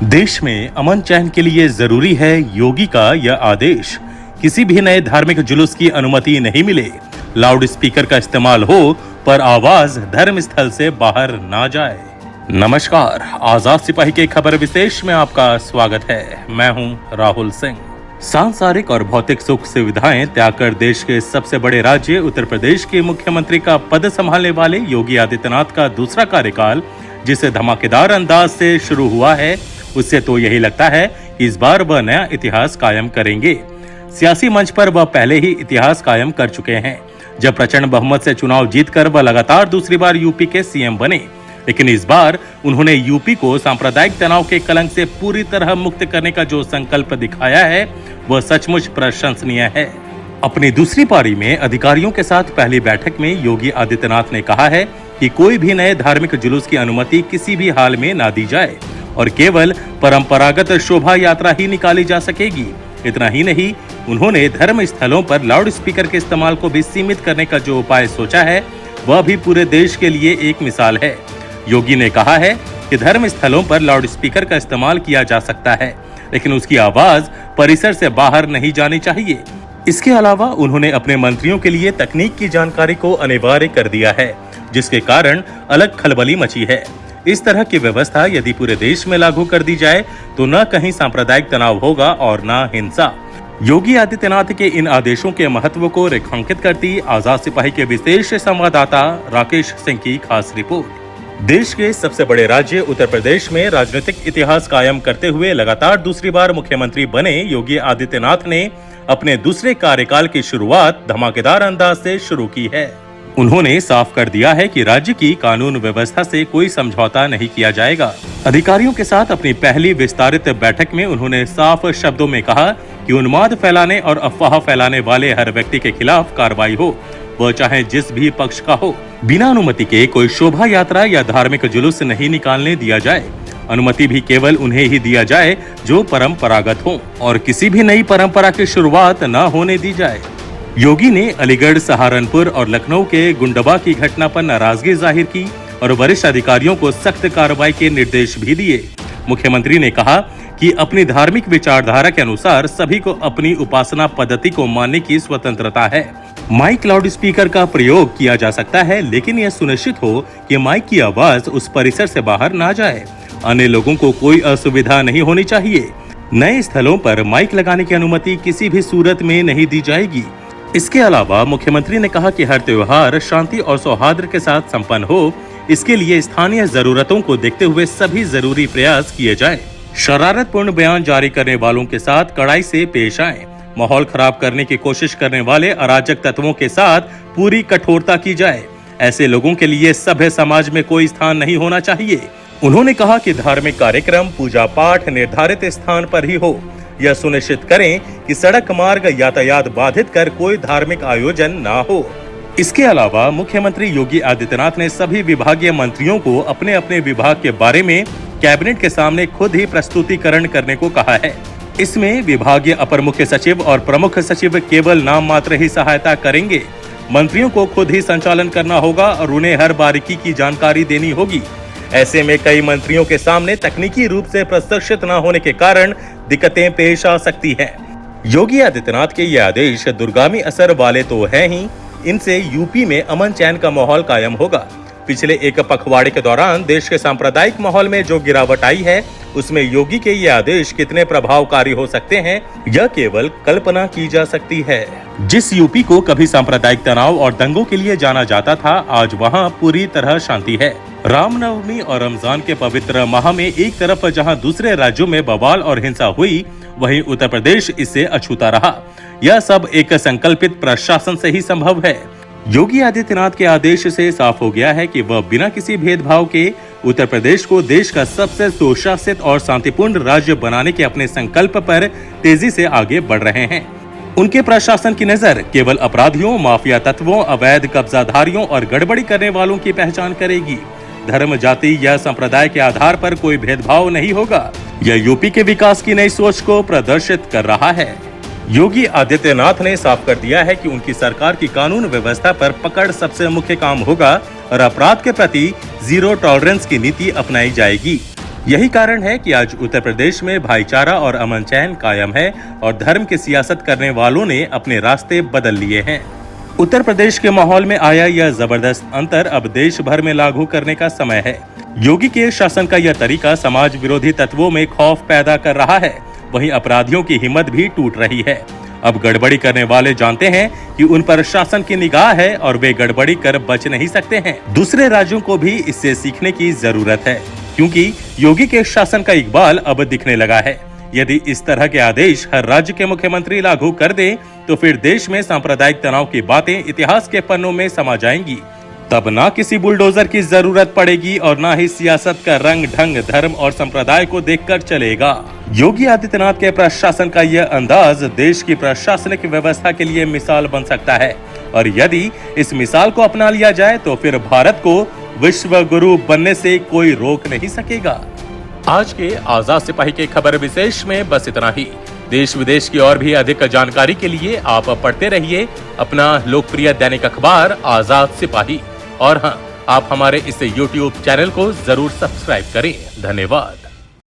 देश में अमन चैन के लिए जरूरी है योगी का यह आदेश। किसी भी नए धार्मिक जुलूस की अनुमति नहीं मिले, लाउड स्पीकर का इस्तेमाल हो पर आवाज धर्म स्थल से बाहर ना जाए। नमस्कार, आजाद सिपाही के खबर विशेष में आपका स्वागत है। मैं हूं राहुल सिंह। सांसारिक और भौतिक सुख सुविधाएं त्याग कर देश के सबसे बड़े राज्य उत्तर प्रदेश के मुख्यमंत्री का पद संभालने वाले योगी आदित्यनाथ का दूसरा कार्यकाल जिसे धमाकेदार अंदाज से शुरू हुआ है, उससे तो यही लगता है कि इस बार वह नया इतिहास कायम करेंगे। सियासी मंच पर वह पहले ही इतिहास कायम कर चुके हैं, जब प्रचंड बहुमत से चुनाव जीतकर वह लगातार दूसरी बार यूपी के सीएम बने। लेकिन इस बार उन्होंने यूपी को सांप्रदायिक तनाव के कलंक से पूरी तरह मुक्त करने का जो संकल्प दिखाया है, वह सचमुच प्रशंसनीय है। अपनी दूसरी पारी में अधिकारियों के साथ पहली बैठक में योगी आदित्यनाथ ने कहा है कि कोई भी नए धार्मिक जुलूस की अनुमति किसी भी हाल में ना दी जाए और केवल परंपरागत शोभा यात्रा ही निकाली जा सकेगी। इतना ही नहीं, उन्होंने धर्म स्थलों पर लाउड स्पीकर के इस्तेमाल को भी सीमित करने का जो उपाय सोचा है, वह भी पूरे देश के लिए एक मिसाल है। योगी ने कहा है कि धर्म स्थलों पर लाउड स्पीकर का इस्तेमाल किया जा सकता है, लेकिन उसकी आवाज परिसर से बाहर नहीं जानी चाहिए। इसके अलावा उन्होंने अपने मंत्रियों के लिए तकनीक की जानकारी को अनिवार्य कर दिया है, जिसके कारण अलग खलबली मची है। इस तरह की व्यवस्था यदि पूरे देश में लागू कर दी जाए तो न कहीं सांप्रदायिक तनाव होगा और न हिंसा। योगी आदित्यनाथ के इन आदेशों के महत्व को रेखांकित करती आजाद सिपाही के विशेष संवाददाता राकेश सिंह की खास रिपोर्ट। देश के सबसे बड़े राज्य उत्तर प्रदेश में राजनीतिक इतिहास कायम करते हुए लगातार दूसरी बार मुख्यमंत्री बने योगी आदित्यनाथ ने अपने दूसरे कार्यकाल की शुरुआत धमाकेदार अंदाज से शुरू की है। उन्होंने साफ कर दिया है कि राज्य की कानून व्यवस्था से कोई समझौता नहीं किया जाएगा। अधिकारियों के साथ अपनी पहली विस्तारित बैठक में उन्होंने साफ शब्दों में कहा कि उन्माद फैलाने और अफवाह फैलाने वाले हर व्यक्ति के खिलाफ कार्रवाई हो, वह चाहे जिस भी पक्ष का हो। बिना अनुमति के कोई शोभा यात्रा या धार्मिक जुलूस नहीं निकालने दिया जाए। अनुमति भी केवल उन्हें ही दिया जाए जो परंपरागत हो और किसी भी नई परंपरा की शुरुआत न होने दी जाए। योगी ने अलीगढ़, सहारनपुर और लखनऊ के गुंडबा की घटना पर नाराजगी जाहिर की और वरिष्ठ अधिकारियों को सख्त कार्रवाई के निर्देश भी दिए। मुख्यमंत्री ने कहा कि अपनी धार्मिक विचारधारा के अनुसार सभी को अपनी उपासना पद्धति को मानने की स्वतंत्रता है। माइक लाउड स्पीकर का प्रयोग किया जा सकता है, लेकिन यह सुनिश्चित हो कि माइक की आवाज उस परिसर से बाहर ना जाए। अन्य लोगों को कोई असुविधा नहीं होनी चाहिए। नए स्थलों पर माइक लगाने की अनुमति किसी भी सूरत में नहीं दी जाएगी। इसके अलावा मुख्यमंत्री ने कहा कि हर त्योहार शांति और सौहार्द के साथ संपन्न हो, इसके लिए स्थानीय जरूरतों को देखते हुए सभी जरूरी प्रयास किए जाएं। शरारतपूर्ण बयान जारी करने वालों के साथ कड़ाई से पेश आएं। माहौल खराब करने की कोशिश करने वाले अराजक तत्वों के साथ पूरी कठोरता की जाए। ऐसे लोगों के लिए सभ्य समाज में कोई स्थान नहीं होना चाहिए। उन्होंने कहा कि धार्मिक कार्यक्रम, पूजा पाठ निर्धारित स्थान पर ही हो। यह सुनिश्चित करें कि सड़क मार्ग यातायात बाधित कर कोई धार्मिक आयोजन ना हो। इसके अलावा मुख्यमंत्री योगी आदित्यनाथ ने सभी विभागीय मंत्रियों को अपने अपने विभाग के बारे में कैबिनेट के सामने खुद ही प्रस्तुतिकरण करने को कहा है। इसमें विभागीय अपर मुख्य सचिव और प्रमुख सचिव केवल नाम मात्र ही सहायता करेंगे। मंत्रियों को खुद ही संचालन करना होगा और उन्हें हर बारीकी की जानकारी देनी होगी। ऐसे में कई मंत्रियों के सामने तकनीकी रूप से प्रशिक्षित न होने के कारण दिक्कतें पेश आ सकती हैं। योगी आदित्यनाथ के ये आदेश दूरगामी असर वाले तो हैं ही, इनसे यूपी में अमन चैन का माहौल कायम होगा। पिछले एक पखवाड़े के दौरान देश के सांप्रदायिक माहौल में जो गिरावट आई है, उसमें योगी के ये आदेश कितने प्रभावकारी हो सकते हैं, यह केवल कल्पना की जा सकती है। जिस यूपी को कभी सांप्रदायिक तनाव और दंगों के लिए जाना जाता था, आज वहां पूरी तरह शांति है। रामनवमी और रमजान के पवित्र माह में एक तरफ जहां दूसरे राज्यों में बवाल और हिंसा हुई, वहीं उत्तर प्रदेश इससे अछूता रहा। यह सब एक संकल्पित प्रशासन से ही संभव है। योगी आदित्यनाथ के आदेश से साफ हो गया है कि वह बिना किसी भेदभाव के उत्तर प्रदेश को देश का सबसे सुशासित और शांतिपूर्ण राज्य बनाने के अपने संकल्प पर तेजी से आगे बढ़ रहे हैं। उनके प्रशासन की नजर केवल अपराधियों, माफिया तत्वों, अवैध कब्जाधारियों और गड़बड़ी करने वालों की पहचान करेगी। धर्म, जाति या संप्रदाय के आधार पर कोई भेदभाव नहीं होगा। यह यूपी के विकास की नई सोच को प्रदर्शित कर रहा है। योगी आदित्यनाथ ने साफ कर दिया है कि उनकी सरकार की कानून व्यवस्था पर पकड़ सबसे मुख्य काम होगा और अपराध के प्रति जीरो टॉलरेंस की नीति अपनाई जाएगी। यही कारण है कि आज उत्तर प्रदेश में भाईचारा और अमन चैन कायम है और धर्म की सियासत करने वालों ने अपने रास्ते बदल लिए हैं। उत्तर प्रदेश के माहौल में आया यह जबरदस्त अंतर अब देश भर में लागू करने का समय है। योगी के शासन का यह तरीका समाज विरोधी तत्वों में खौफ पैदा कर रहा है, वहीं अपराधियों की हिम्मत भी टूट रही है। अब गड़बड़ी करने वाले जानते हैं कि उन पर शासन की निगाह है और वे गड़बड़ी कर बच नहीं सकते हैं। दूसरे राज्यों को भी इससे सीखने की जरूरत है, क्योंकि योगी के शासन का इकबाल अब दिखने लगा है। यदि इस तरह के आदेश हर राज्य के मुख्यमंत्री लागू कर दें, तो फिर देश में सांप्रदायिक तनाव की बातें इतिहास के पन्नों में समा जाएंगी। तब ना किसी बुलडोजर की जरूरत पड़ेगी और ना ही सियासत का रंग ढंग धर्म और संप्रदाय को देखकर चलेगा। योगी आदित्यनाथ के प्रशासन का यह अंदाज देश की प्रशासनिक व्यवस्था के लिए मिसाल बन सकता है और यदि इस मिसाल को अपना लिया जाए तो फिर भारत को विश्व गुरु बनने से कोई रोक नहीं सकेगा। आज के आजाद सिपाही के खबर विशेष में बस इतना ही। देश विदेश की और भी अधिक जानकारी के लिए आप पढ़ते रहिए अपना लोकप्रिय दैनिक अखबार आजाद सिपाही। और हाँ, आप हमारे इस YouTube चैनल को जरूर सब्सक्राइब करें। धन्यवाद।